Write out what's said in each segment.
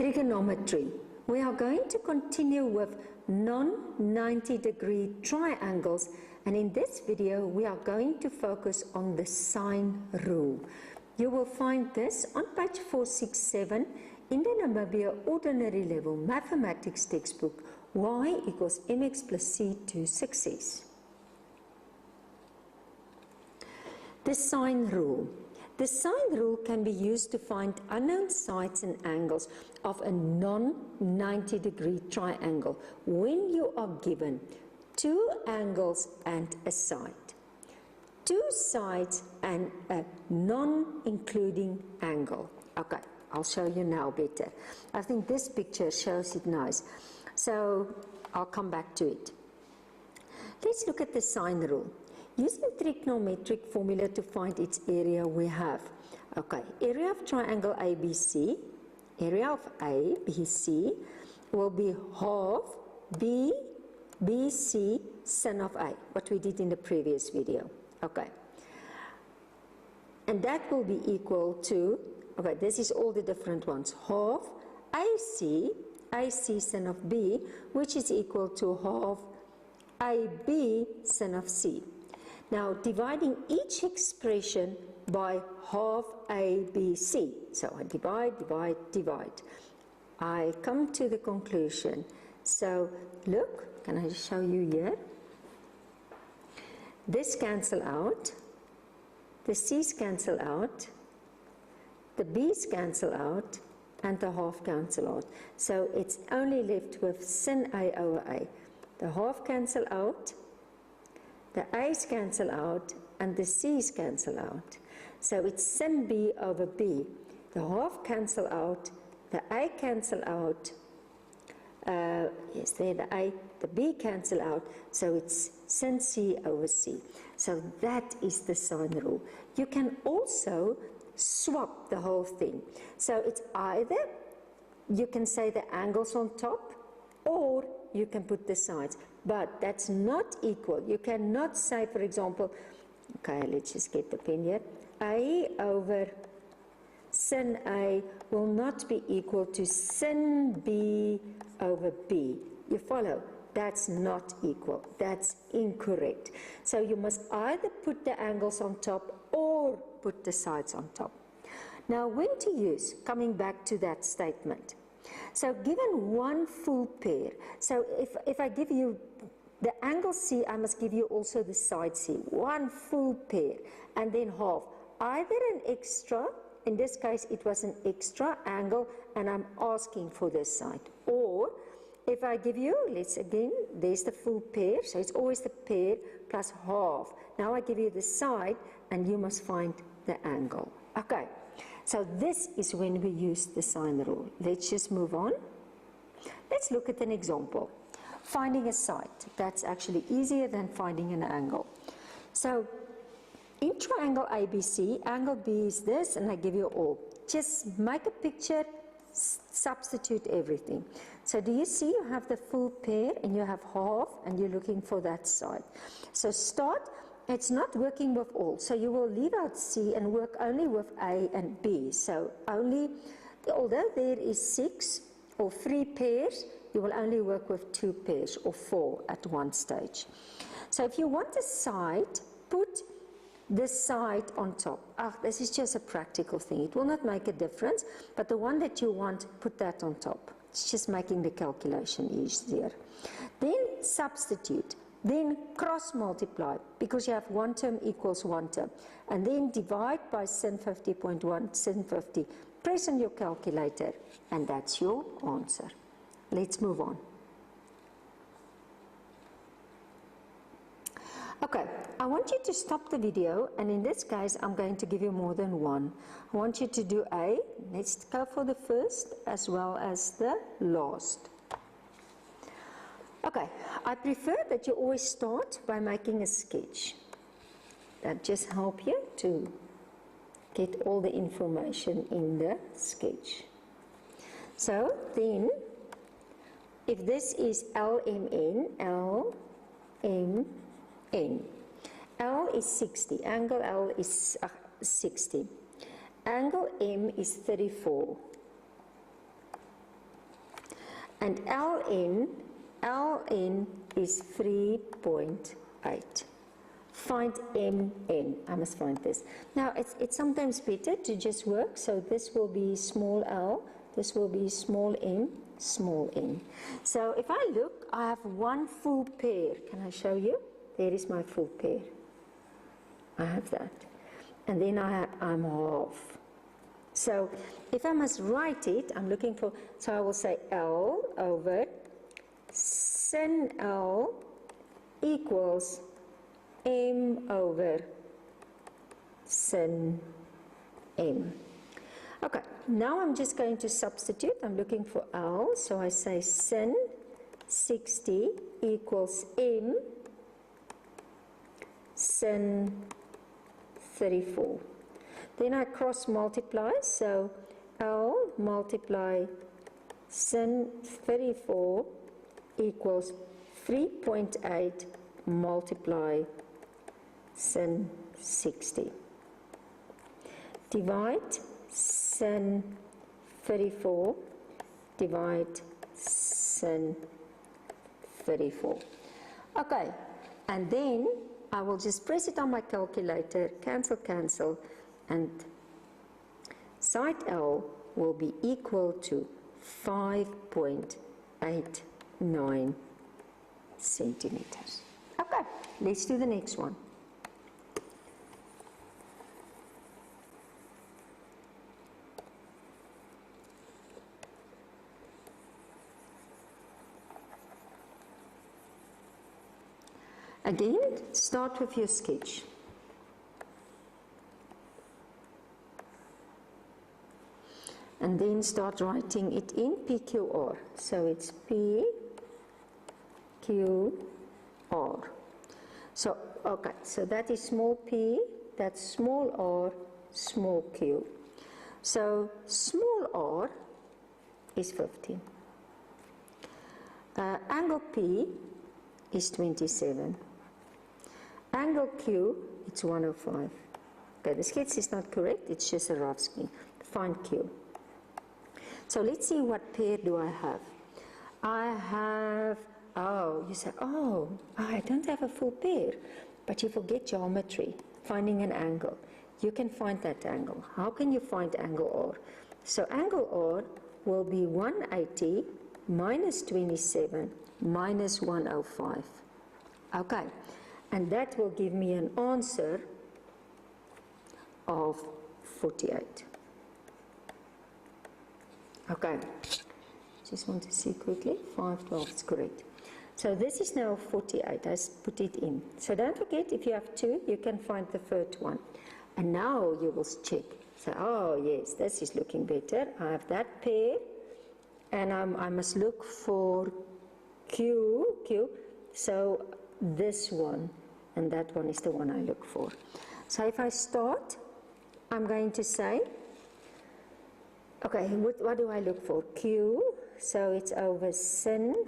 Trigonometry. We are going to continue with non-90-degree triangles, and in this video we are going to focus on the sine rule. You will find this on page 467 in the Namibian Ordinary Level mathematics textbook, y equals mx plus c to success. The sine rule. The sine rule can be used to find unknown sides and angles of a non-90-degree triangle when you are given two angles and a side, two sides and a non-including angle. Okay, I'll show you now better. I think this picture shows it nice, so I'll come back to it. Let's look at the sine rule. Using trigonometric formula to find its area, we have, okay, area of triangle ABC, area of ABC will be half BC sin of A, what we did in the previous video, okay. And that will be equal to, okay, this is all the different ones, half AC sin of B, which is equal to half AB sin of C. Now, dividing each expression by half ABC. So I divide. I come to the conclusion. So look, can I show you here? This cancel out. The C's cancel out. The B's cancel out. And the half cancel out. So it's only left with sin A over A. The half cancel out. The A's cancel out and the C's cancel out. So it's sin B over B. The half cancel out, the A cancel out, the B cancel out, so it's sin C over C. So that is the sine rule. You can also swap the whole thing. So it's either you can say the angles on top, or you can put the sides, but that's not equal. You cannot say, for example, okay, let's just get the pen here, A over sin A will not be equal to sin B over B. You follow? That's not equal. That's incorrect. So you must either put the angles on top or put the sides on top. Now, when to use, coming back to that statement. So given one full pair, so if I give you the angle C, I must give you also the side C, one full pair, and then half, either an extra, in this case it was an extra angle, and I'm asking for this side, or if I give you, let's again, there's the full pair, so it's always the pair plus half. Now I give you the side, and you must find the angle. Okay. So this is when we use the sine rule. Let's just move on. Let's look at an example. Finding a side. That's actually easier than finding an angle. So in triangle ABC, angle B is this, and I give you all. Just make a picture, substitute everything. So do you see you have the full pair and you have half, and you're looking for that side. So start. It's not working with all, so you will leave out C and work only with A and B. So only, although there is 6 or 3 pairs, you will only work with 2 pairs or 4 at one stage. So if you want a side, put the side on top. This is just a practical thing. It will not make a difference, but the one that you want, put that on top. It's just making the calculation easier. Then substitute. Then cross multiply, because you have one term equals one term. And then divide by sin 50.1, sin 50. Press on your calculator, and that's your answer. Let's move on. Okay, I want you to stop the video, and in this case, I'm going to give you more than one. I want you to do A. Let's go for the first as well as the last. Okay, I prefer that you always start by making a sketch. That just helps you to get all the information in the sketch. So then, if this is LMN, L is 60, angle L is 60, angle M is 34. And Ln is 3.8. Find Mn. I must find this. Now, it's sometimes better to just work. So this will be small l, this will be small m, small n. So if I look, I have one full pair. Can I show you? There is my full pair. I have that. And then I'm half. So if I must write it, I'm looking for, so I will say L over sin L equals M over sin M. Okay, now I'm just going to substitute. I'm looking for L, so I say sin 60 equals M sin 34. Then I cross multiply, so L multiply sin 34 equals 3.8 multiply sin 60. Divide sin 34, divide sin 34. Okay, and then I will just press it on my calculator, cancel, cancel, and side L will be equal to 5.89 centimeters. Okay, let's do the next one. Again, start with your sketch. And then start writing it in PQR. So it's PQR. So, okay, so that is small p, that's small r, small q. So small r is 15. Angle P is 27. Angle Q, it's 105. Okay, the sketch is not correct, it's just a rough scheme. Find Q. So let's see what pair do I have. I have, oh, you say, oh, I don't have a full pair. But you forget geometry, finding an angle. You can find that angle. How can you find angle R? So angle R will be 180 minus 27 minus 105. Okay, and that will give me an answer of 48. Okay, just want to see quickly, 512 is correct. So this is now 48, I put it in. So don't forget, if you have two, you can find the third one. And now you will check. So, oh yes, this is looking better. I have that pair, and I must look for Q. So this one, and that one is the one I look for. So if I start, I'm going to say, okay, what do I look for? Q, so it's over sin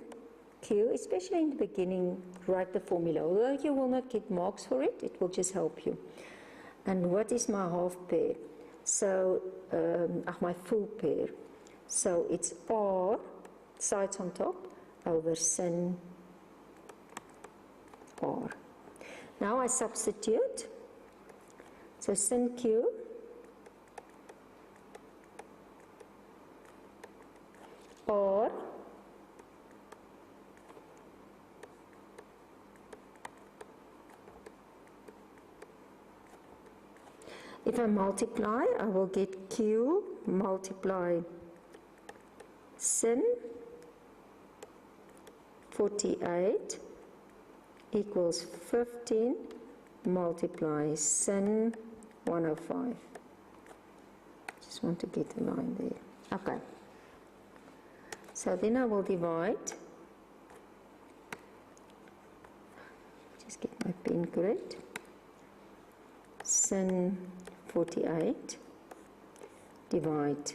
Q, especially in the beginning, write the formula. Although you will not get marks for it, it will just help you. And what is my half pair? So, my full pair. So it's R, sides on top, over sin R. Now I substitute. So sin Q R if I multiply, I will get Q multiply sin 48 equals 15 multiply sin 105. Just want to get a line there. Okay. So then I will divide. Just get my pen correct. Sin 48 divide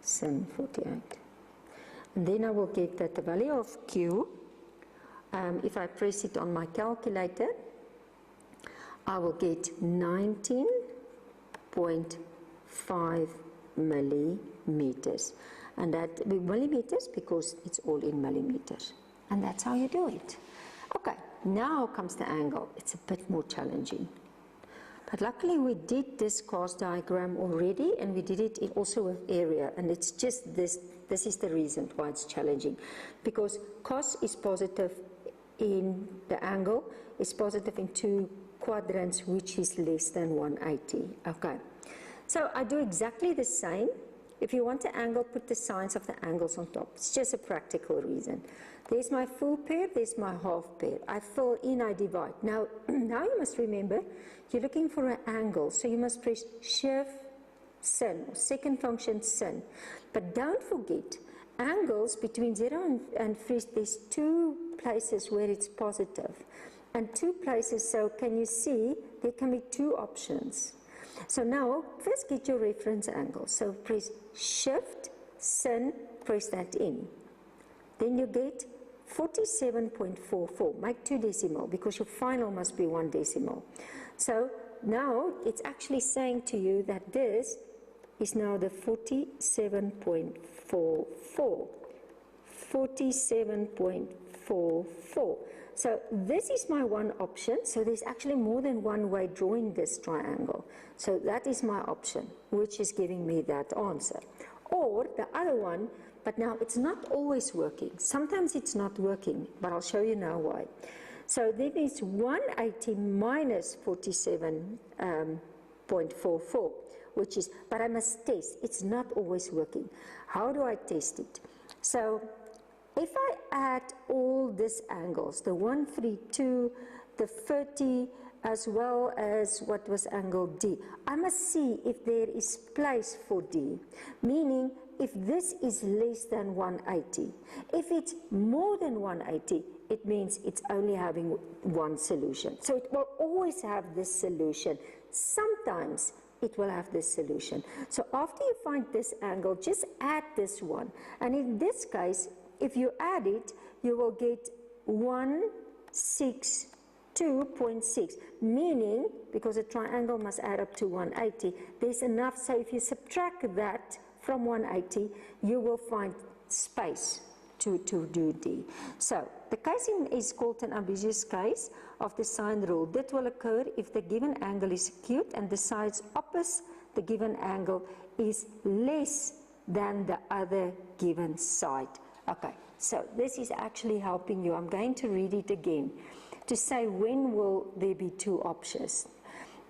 sin 48. And then I will get that the value of Q, if I press it on my calculator, I will get 19.5 millimeters. And that will be millimeters because it's all in millimeters. And that's how you do it. Okay, now comes the angle. It's a bit more challenging. But luckily we did this cos diagram already, and we did it also with area, and it's just this is the reason why it's challenging, because cos is positive in the angle, is positive in 2 quadrants, which is less than 180. Okay, so I do exactly the same. If you want the angle, put the signs of the angles on top. It's just a practical reason. There's my full pair, there's my half pair. I fill in, I divide. Now you must remember, you're looking for an angle, so you must press Shift, Sin, or second function Sin. But don't forget, angles between 0 and 3, there's 2 places where it's positive. And 2 places, so can you see, there can be 2 options. So now, first get your reference angle. So press Shift, Sin, press that in. Then you get 47.44. Make 2 decimal because your final must be 1 decimal. So now it's actually saying to you that this is now the 47.44. 47.44. So this is my one option. So there's actually more than one way drawing this triangle. So that is my option, which is giving me that answer. Or the other one, but now it's not always working. Sometimes it's not working, but I'll show you now why. So then it's 180 minus 47.44, which is, but I must test. It's not always working. How do I test it? So if I add all these angles, the 132, the 30, as well as what was angle D, I must see if there is place for D, meaning if this is less than 180. If it's more than 180, it means it's only having one solution. So it will always have this solution. Sometimes it will have this solution. So after you find this angle, just add this one. And in this case, if you add it, you will get 162.6, meaning, because a triangle must add up to 180, there's enough. So if you subtract that from 180, you will find space to do D. So the case is called an ambiguous case of the sine rule. That will occur if the given angle is acute and the sides opposite the given angle is less than the other given side. Okay, so this is actually helping you. I'm going to read it again to say when will there be 2 options.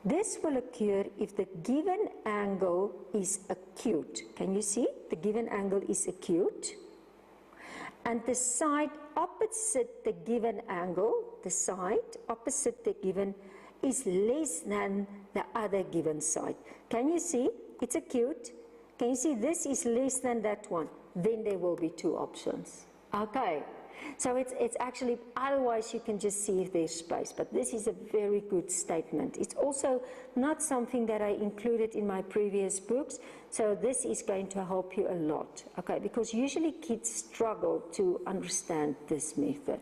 This will occur if the given angle is acute. Can you see? The given angle is acute. And the side opposite the given angle, the side opposite the given, is less than the other given side. Can you see? It's acute. Can you see this is less than that one? Then there will be 2 options. Okay. So it's actually, otherwise you can just see if there's space, but this is a very good statement. It's also not something that I included in my previous books, so this is going to help you a lot, okay, because usually kids struggle to understand this method.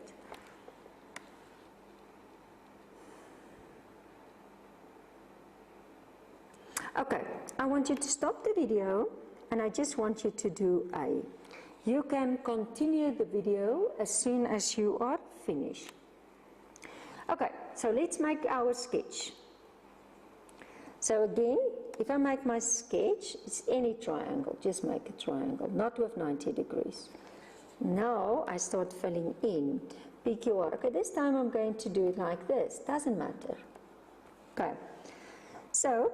Okay, I want you to stop the video, and I just want you to do A. You can continue the video as soon as you are finished. Okay, so let's make our sketch. So again, if I make my sketch, it's any triangle, just make a triangle, not with 90 degrees. Now I start filling in PQR. Okay, this time I'm going to do it like this, doesn't matter. Okay, so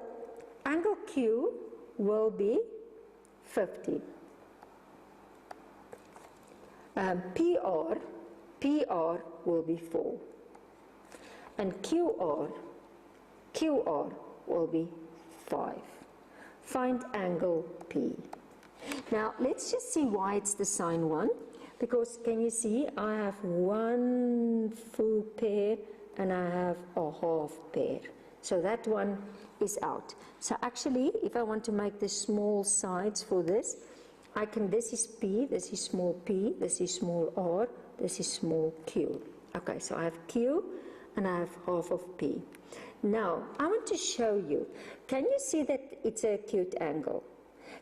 angle Q will be 50. PR will be 4, and QR will be 5. Find angle P. Now let's just see why it's the sine one, because can you see I have one full pair and I have a half pair, so that one is out. So actually, if I want to make the small sides for this, I can, this is P, this is small p, this is small r, this is small q. Okay, so I have q and I have half of p. Now, I want to show you, can you see that it's an acute angle?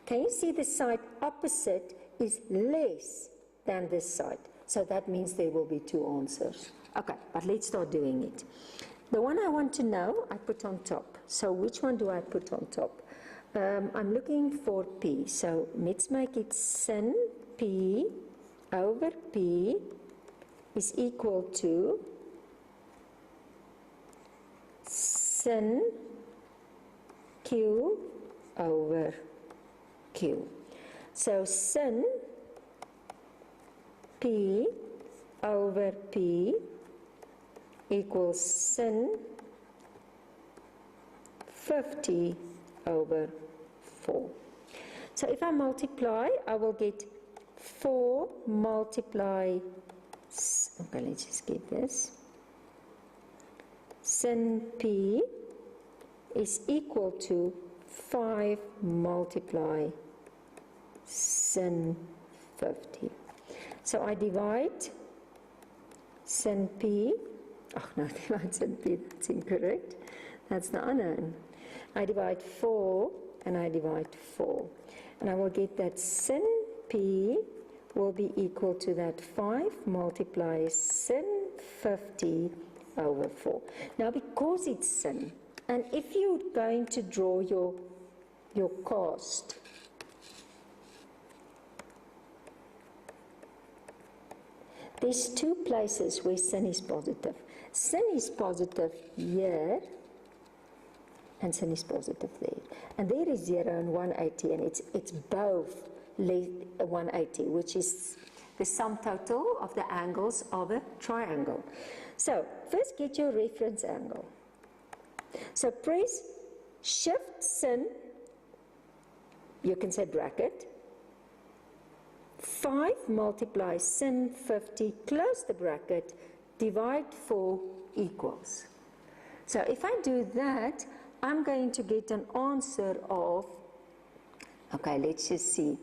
Can you see the side opposite is less than this side. So that means there will be two answers. Okay, but let's start doing it. The one I want to know, I put on top. So which one do I put on top? I'm looking for P. So let's make it sin P over P is equal to sin Q over Q. So sin P over P equals sin 50 over 4. So if I multiply, I will get 4 multiply, okay, let's just get this. Sin P is equal to 5 multiply sin 50. So I divide sin P, oh no, divide sin P, that's incorrect. That's the unknown. I divide 4 and I divide 4. And I will get that sin P will be equal to that 5 multiply sin 50 over 4. Now because it's sin, and if you're going to draw your cast, there's two places where sin is positive. Sin is positive here, and sin is positive there. And there is 0 and 180, and it's both 180, which is the sum total of the angles of a triangle. So first get your reference angle. So press shift sin, you can say bracket, 5 multiply sin 50, close the bracket, divide 4 equals. So if I do that, I'm going to get an answer of, okay, let's just see.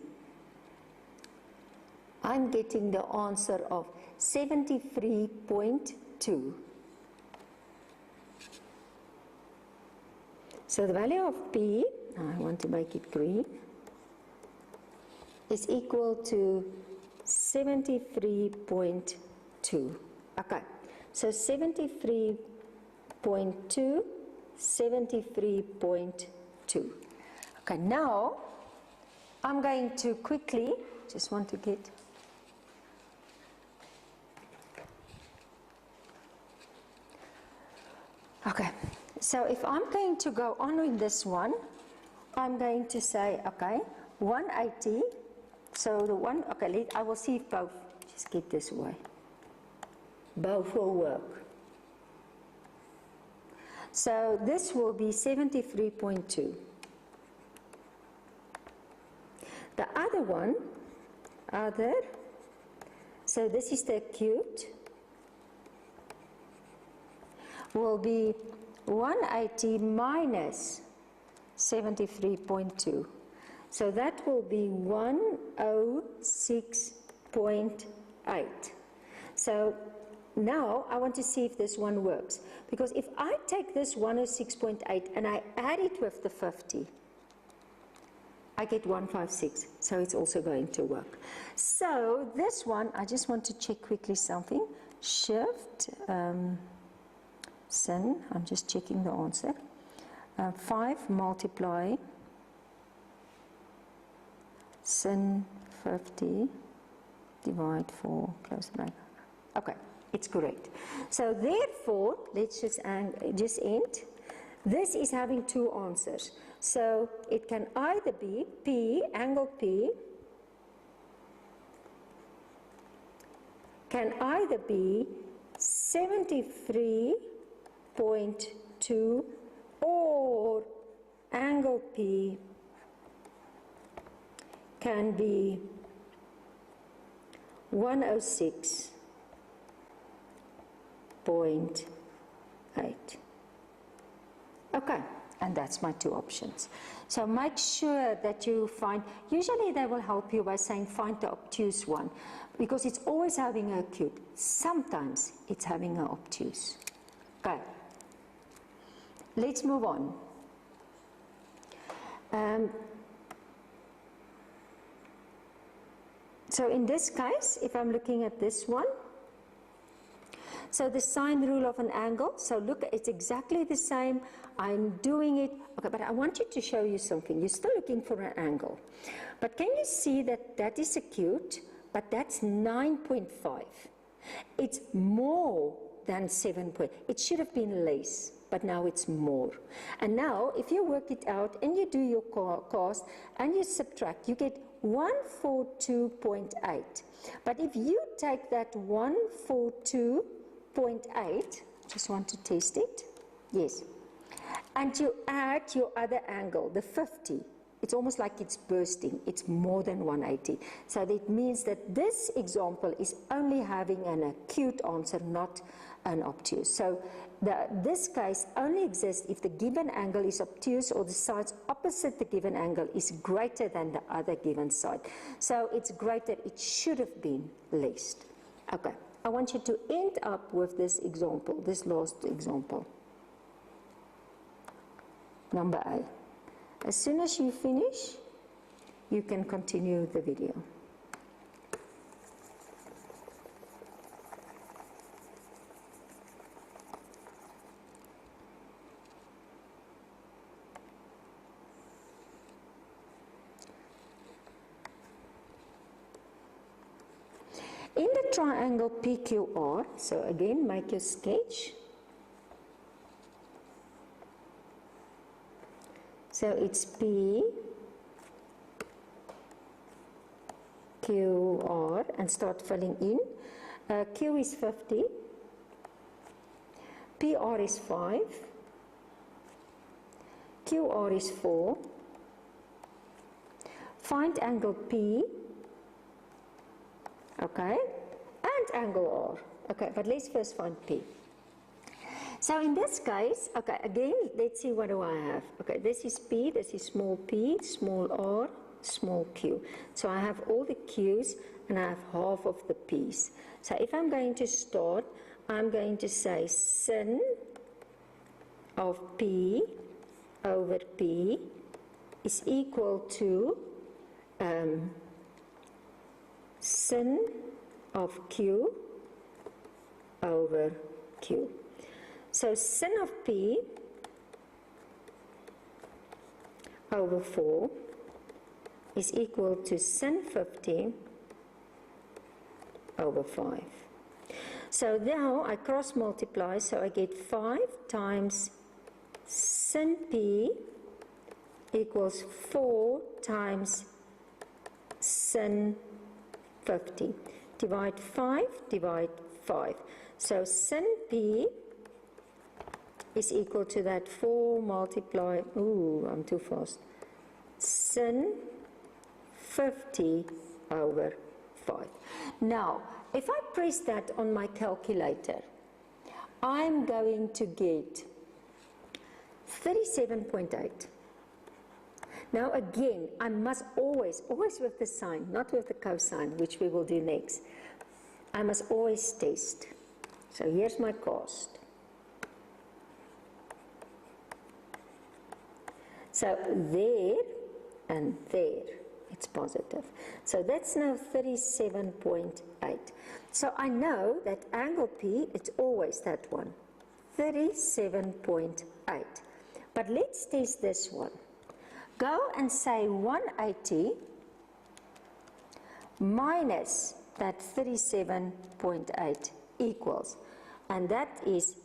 I'm getting the answer of 73.2. So the value of P, I want to make it green, is equal to 73.2. Okay, so 73.2, 73.2. Okay, now I'm going to quickly, just want to get, okay, so if I'm going to go on with this one, I'm going to say, okay, 180, so the one, okay, I will see if both, just get this away, both will work. So this will be 73.2. The other one, so this is the acute, will be 180 minus 73.2. So that will be 106.8. So now I want to see if this one works. Because if I take this 106.8 and I add it with the 50, I get 156. So it's also going to work. So this one, I just want to check quickly something. Shift, sin, I'm just checking the answer. 5 multiply sin 50 divide 4, close the bracket. Okay, it's correct. So therefore, let's just end. This is having two answers. So it can either be P, angle P, can either be 73.2 or angle P can be 106.8. Okay, and that's my two options. So make sure that you find, usually they will help you by saying find the obtuse one, because it's always having an acute. Sometimes it's having an obtuse. Okay, let's move on. So in this case, if I'm looking at this one, so the sine rule of an angle, so look, it's exactly the same. I'm doing it, okay, but I want you to show you something. You're still looking for an angle. But can you see that that is acute, but that's 9.5. It's more than 7 point. It should have been less, but now it's more. And now, if you work it out and you do your cos and you subtract, you get 142.8. But if you take that 142.8, just want to test it, yes, and you add your other angle, the 50, it's almost like it's bursting, it's more than 180. So that means that this example is only having an acute answer, not an obtuse. So this case only exists if the given angle is obtuse or the sides opposite the given angle is greater than the other given side. So it's greater, it should have been less. Okay, I want you to end up with this example, this last example. Number A. As soon as you finish, you can continue the video. In the triangle PQR, so again, make your sketch. So it's P, Q, R, and start filling in. Q is 50, PR is 5, QR is 4. Find angle P, okay, and angle R. Okay, but let's first find P. So in this case, okay, again, let's see what do I have. Okay, this is P, this is small p, small r, small q. So I have all the q's and I have half of the p's. So if I'm going to start, I'm going to say sin of p over p is equal to sin of q over q. So sin of p over 4 is equal to sin 50 over 5. So now I cross multiply, so I get 5 times sin p equals 4 times sin 50. Divide 5, divide 5. So sin p is equal to that 4 multiplied, ooh, I'm too fast, sin 50 over 5. Now, if I press that on my calculator, I'm going to get 37.8. Now again, I must always with the sine, not with the cosine, which we will do next. I must always test. So here's my cost. So there and there, it's positive. So that's now 37.8. So I know that angle P, it's always that one, 37.8. But let's test this one. Go and say 180 minus that 37.8 equals, and that is,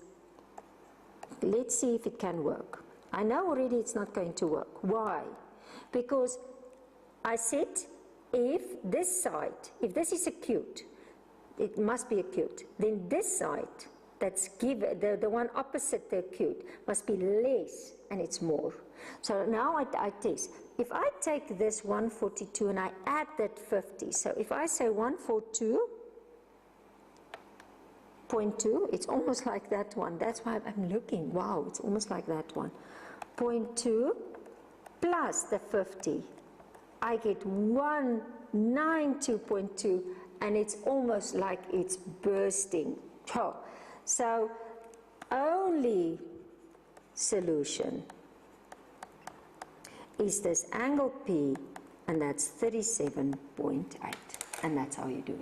let's see if it can work. I know already it's not going to work. Why? Because I said if this side, if this is acute, it must be acute, then this side, that's given, the one opposite the acute, must be less and it's more. So now I test. If I take this 142 and I add that 50, so if I say 142.2, it's almost like that one. That's why I'm looking. Wow, it's almost like that one. 0.2 plus the 50, I get 192.2, and it's almost like it's bursting. Oh. So only solution is this angle P, and that's 37.8. And that's how you do it.